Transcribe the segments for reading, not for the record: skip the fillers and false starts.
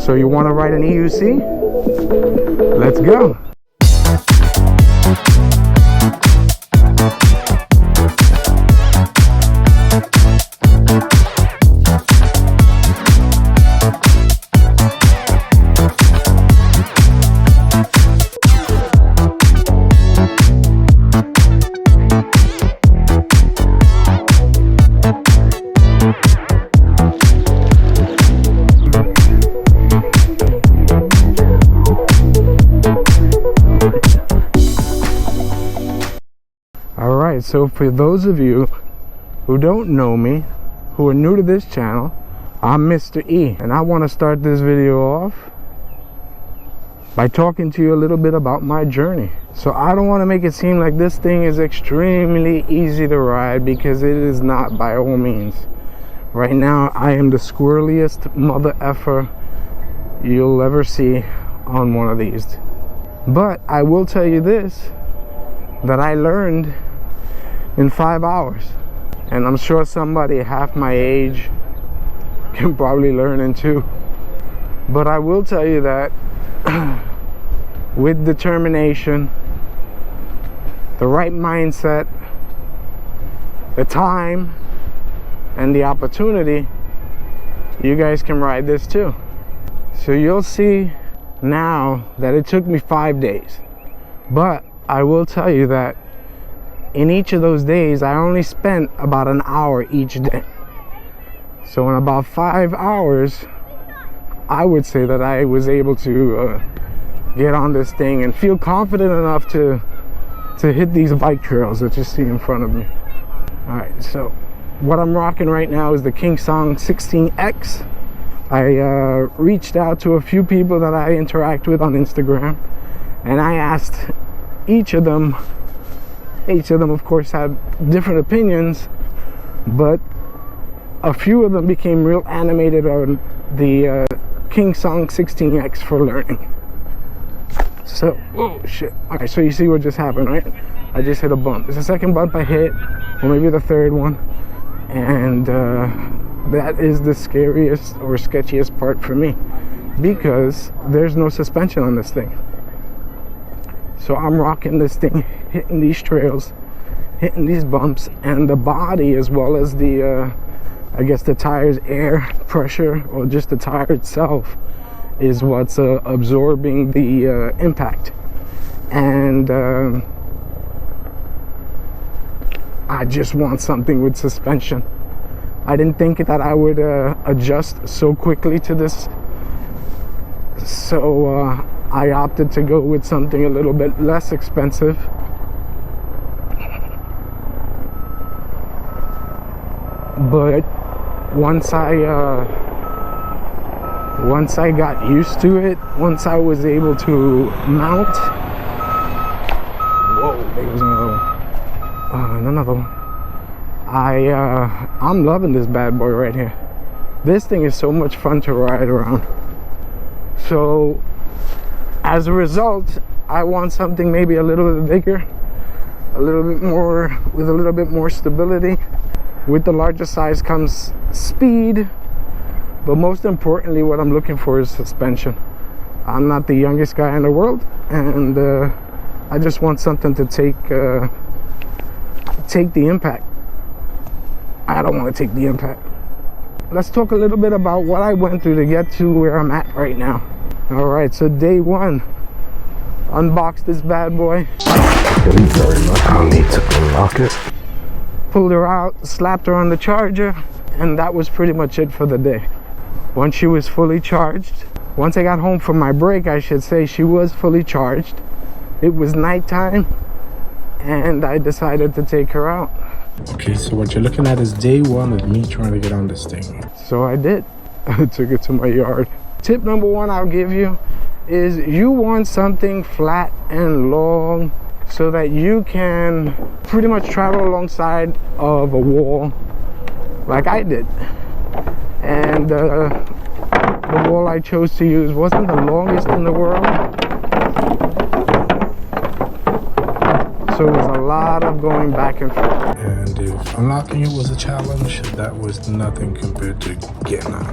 So you want to ride an EUC? Let's go. So for those of you who don't know me, who are new to this channel, I'm Mr. E, and I want to start this video off by talking to you a little bit about my journey. So I don't want to make it seem like this thing is extremely easy to ride, because it is not by all means. Right now I am the squirreliest mother effer you'll ever see on one of these. But I will tell you this, that I learned in 5 hours, and I'm sure somebody half my age can probably learn in 2. But I will tell you that with determination, the right mindset, the time, and the opportunity, you guys can ride this too. So you'll see now that it took me 5 days, but I will tell you that in each of those days, I only spent about an hour each day. So in about 5 hours, I would say that I was able to get on this thing and feel confident enough to hit these bike trails that you see in front of me. All right, so what I'm rocking right now is the Kingsong 16X. I reached out to a few people that I interact with on Instagram, and I asked each of them of course had different opinions, but a few of them became real animated on the Kingsong 16X for learning. So, oh shit. Alright, so you see what just happened, right? I just hit a bump. It's the second bump I hit, or maybe the third one, and that is the scariest or sketchiest part for me, because there's no suspension on this thing. So I'm rocking this thing, hitting these trails, hitting these bumps, and the body, as well as the I guess the tire's air pressure, or just the tire itself, is what's absorbing the impact. And I just want something with suspension. I didn't think that I would adjust so quickly to this, so I opted to go with something a little bit less expensive. But once I got used to it, once I was able to mount, whoa, there was another one. I'm loving this bad boy right here. This thing is so much fun to ride around. So as a result, I want something maybe a little bit bigger, a little bit more, with a little bit more stability. With the larger size comes speed, but most importantly, what I'm looking for is suspension. I'm not the youngest guy in the world, and I just want something to take the impact. I don't want to take the impact. Let's talk a little bit about what I went through to get to where I'm at right now. All right, so day one, unboxed this bad boy. Thank you very much. I'll need to unlock it. Pulled her out, slapped her on the charger, and that was pretty much it for the day. Once she was fully charged, once I got home from my break, I should say, she was fully charged. It was nighttime, and I decided to take her out. Okay, so what you're looking at is day one of me trying to get on this thing. So I did. I took it to my yard. Tip number one I'll give you is you want something flat and long so that you can pretty much travel alongside of a wall like I did. And the wall I chose to use wasn't the longest in the world, so it was a lot of going back and forth. And if unlocking it was a challenge, that was nothing compared to getting on.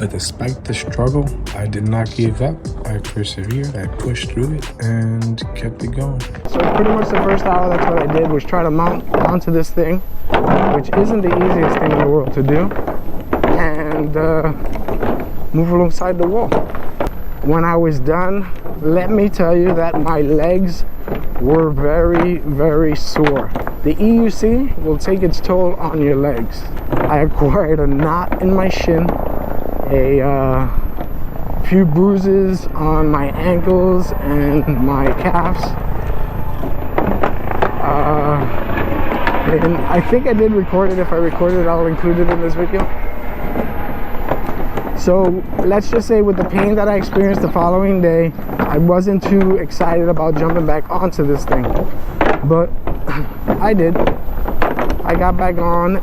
But despite the struggle, I did not give up. I persevered, I pushed through it, and kept it going. So pretty much the first hour, that's what I did, was try to mount onto this thing, which isn't the easiest thing in the world to do, and move alongside the wall. When I was done, let me tell you that my legs were very, very sore. The EUC will take its toll on your legs. I acquired a knot in my shin, a few bruises on my ankles and my calves. And I think I did record it. If I recorded it, I'll include it in this video. So let's just say with the pain that I experienced the following day, I wasn't too excited about jumping back onto this thing. But I did. I got back on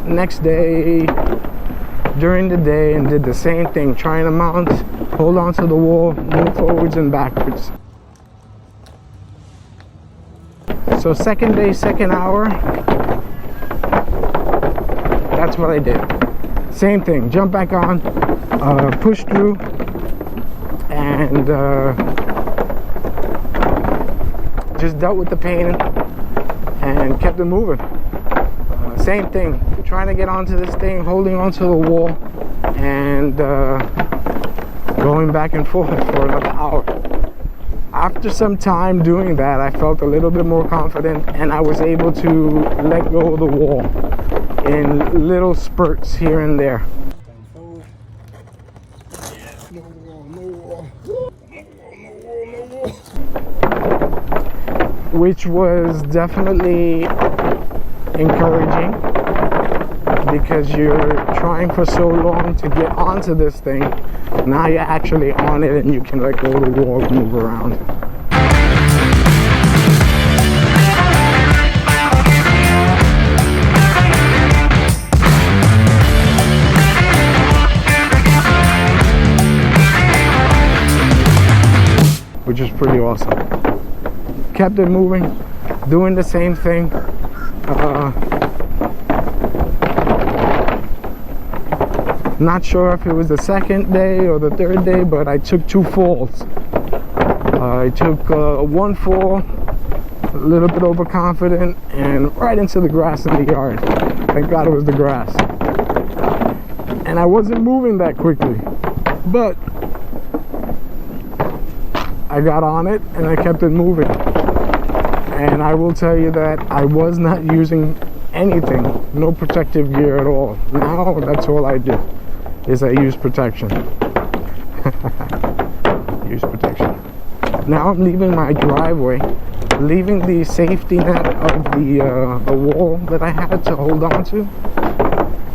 next day, during the day, and did the same thing, trying to mount, hold on to the wall, move forwards and backwards. So second day, second hour, that's what I did. Same thing, jump back on, push through, and just dealt with the pain and kept it moving. Same thing, trying to get onto this thing, holding onto the wall, and going back and forth for another hour. After some time doing that, I felt a little bit more confident, and I was able to let go of the wall in little spurts here and there. Which was definitely encouraging, because you're trying for so long to get onto this thing. Now you're actually on it and you can let go of the wall and move around. Which is pretty awesome. Kept it moving, doing the same thing. Not sure if it was the second day or the third day, but I took 2 falls. I took one fall, a little bit overconfident, and right into the grass in the yard. Thank God it was the grass. And I wasn't moving that quickly, but I got on it and I kept it moving. And I will tell you that I was not using anything, no protective gear at all. Now that's all I do, is I use protection. Use protection. Now I'm leaving my driveway, leaving the safety net of the wall that I had to hold on to,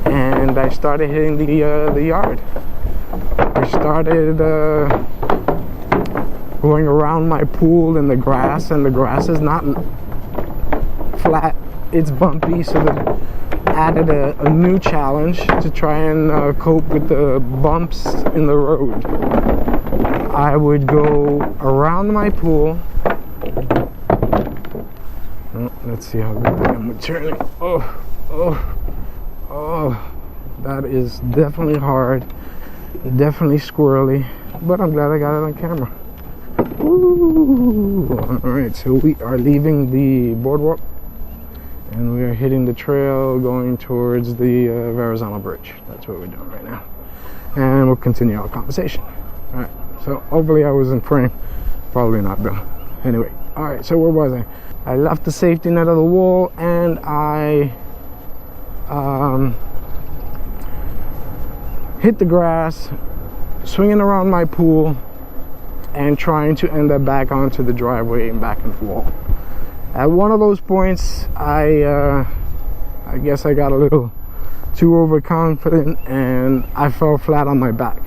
and I started hitting the yard. I started going around my pool in the grass, and the grass is not flat, it's bumpy, so that added a new challenge to try and cope with the bumps in the road. I would go around my pool. Oh, let's see how good I am with turning. Oh, that is definitely hard, definitely squirrely, but I'm glad I got it on camera. Ooh. Alright, so we are leaving the boardwalk and we are hitting the trail going towards the Verrazano Bridge. That's what we're doing right now. And we'll continue our conversation. Alright, so hopefully I was in frame. Probably not though. Anyway, alright, so where was I? I left the safety net of the wall and I hit the grass, swinging around my pool, and trying to end up back onto the driveway and back into the wall. At one of those points, I guess I got a little too overconfident and I fell flat on my back,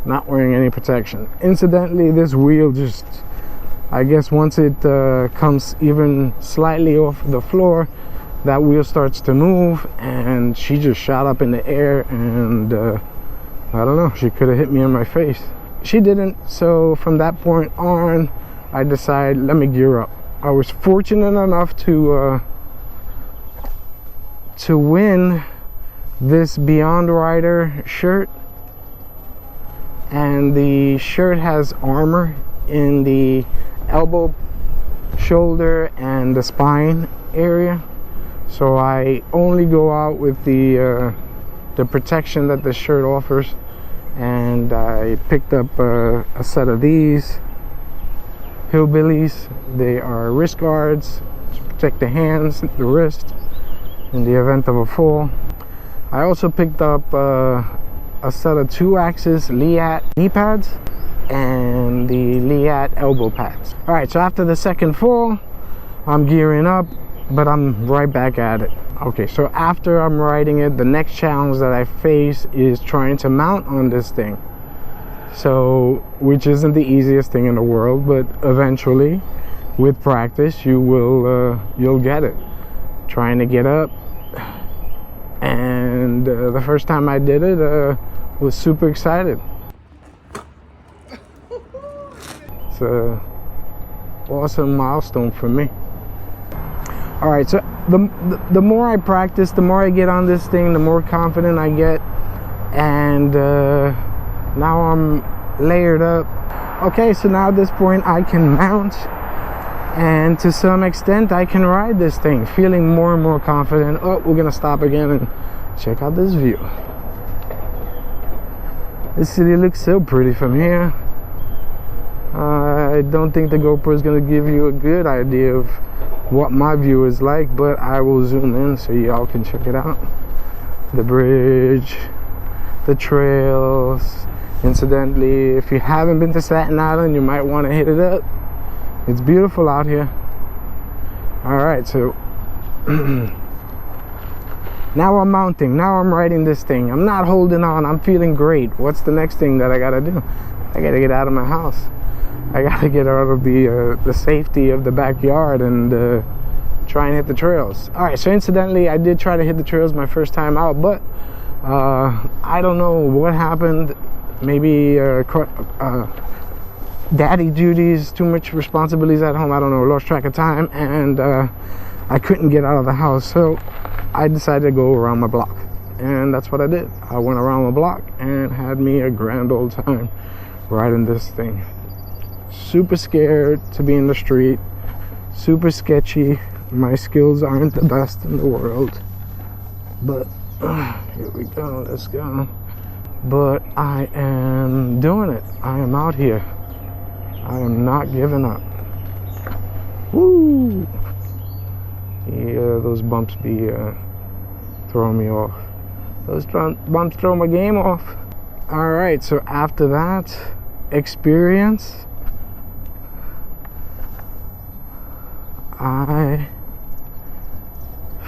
not wearing any protection. Incidentally, this wheel just, I guess once it comes even slightly off the floor, that wheel starts to move, and she just shot up in the air, and I don't know, she could have hit me in my face. She didn't, so from that point on, I decided, let me gear up. I was fortunate enough to win this Beyond Rider shirt and the shirt has armor in the elbow, shoulder, and the spine area. So I only go out with the protection that the shirt offers. And I picked up a set of these hillbillies. They are wrist guards to protect the hands, the wrist, in the event of a fall. I also picked up a set of 2-axis Liat knee pads and the Liat elbow pads. All right, so after the second fall, I'm gearing up, but I'm right back at it. Okay, so after I'm riding it, the next challenge that I face is trying to mount on this thing. So, which isn't the easiest thing in the world, but eventually, with practice, you'll get it. Trying to get up, and the first time I did it, was super excited. It's a awesome milestone for me. All right, so the more I practice, the more I get on this thing, the more confident I get, and now I'm layered up. Okay, so now at this point I can mount, and to some extent I can ride this thing, feeling more and more confident. Oh, we're gonna stop again and check out this view. This city looks so pretty from here. I don't think the GoPro is gonna give you a good idea of what my view is like, but I will zoom in so y'all can check it out. The bridge, the trails. Incidentally, if you haven't been to Staten Island, you might want to hit it up. It's beautiful out here. All right, so now I'm mounting. Now I'm riding this thing. I'm not holding on. I'm feeling great. What's the next thing that I gotta do? I gotta get out of my house. I gotta get out of the safety of the backyard and try and hit the trails. All right, so incidentally, I did try to hit the trails my first time out, but I don't know what happened. Maybe daddy duties, too much responsibilities at home. I don't know, lost track of time, and I couldn't get out of the house. So I decided to go around my block, and that's what I did. I went around my block and had me a grand old time riding this thing. Super scared to be in the street, super sketchy. My skills aren't the best in the world, but here we go, let's go. But I am doing it. I am out here. I am not giving up. Woo! Yeah, those bumps be throwing me off. Those bumps throw my game off. All right, so after that experience, I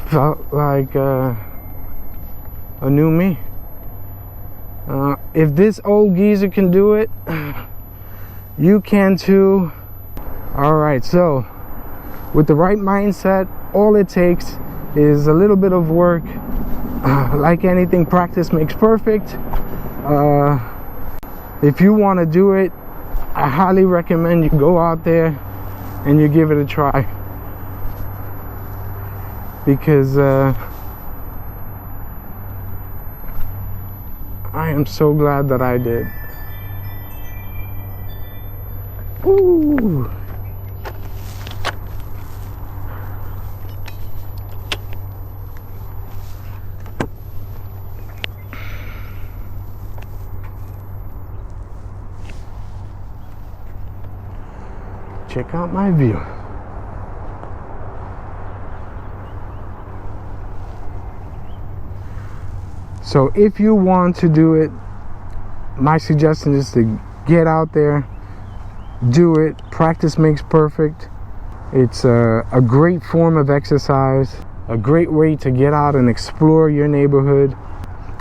felt like a new me. If this old geezer can do it, you can too. All right, so with the right mindset, all it takes is a little bit of work. Like anything, practice makes perfect. If you want to do it, I highly recommend you go out there and you give it a try, because I am so glad that I did. Woo! Check out my view. So if you want to do it, my suggestion is to get out there, do it. Practice makes perfect. It's a great form of exercise, a great way to get out and explore your neighborhood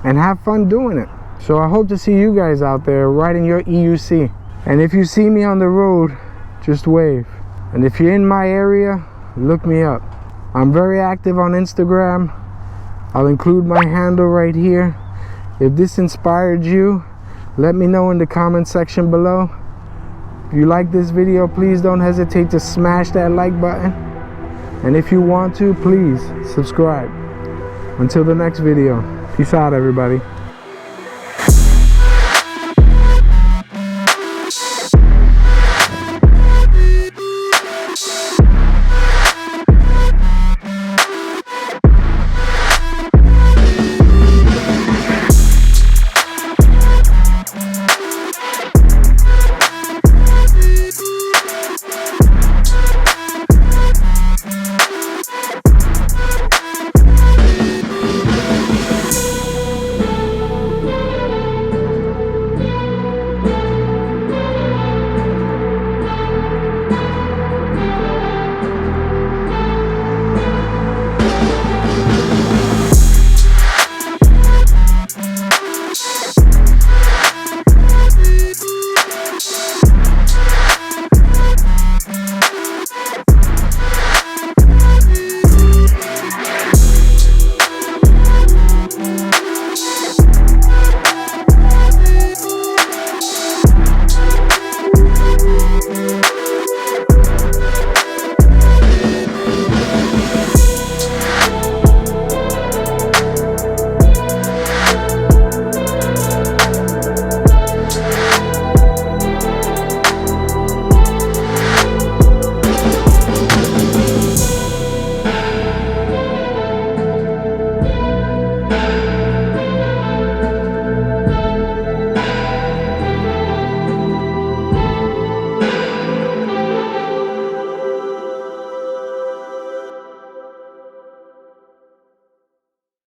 and have fun doing it. So I hope to see you guys out there riding your EUC. And if you see me on the road, just wave. And if you're in my area, look me up. I'm very active on Instagram. I'll include my handle right here. If this inspired you, let me know in the comment section below. If you like this video, please don't hesitate to smash that like button. And if you want to, please subscribe. Until the next video, peace out everybody.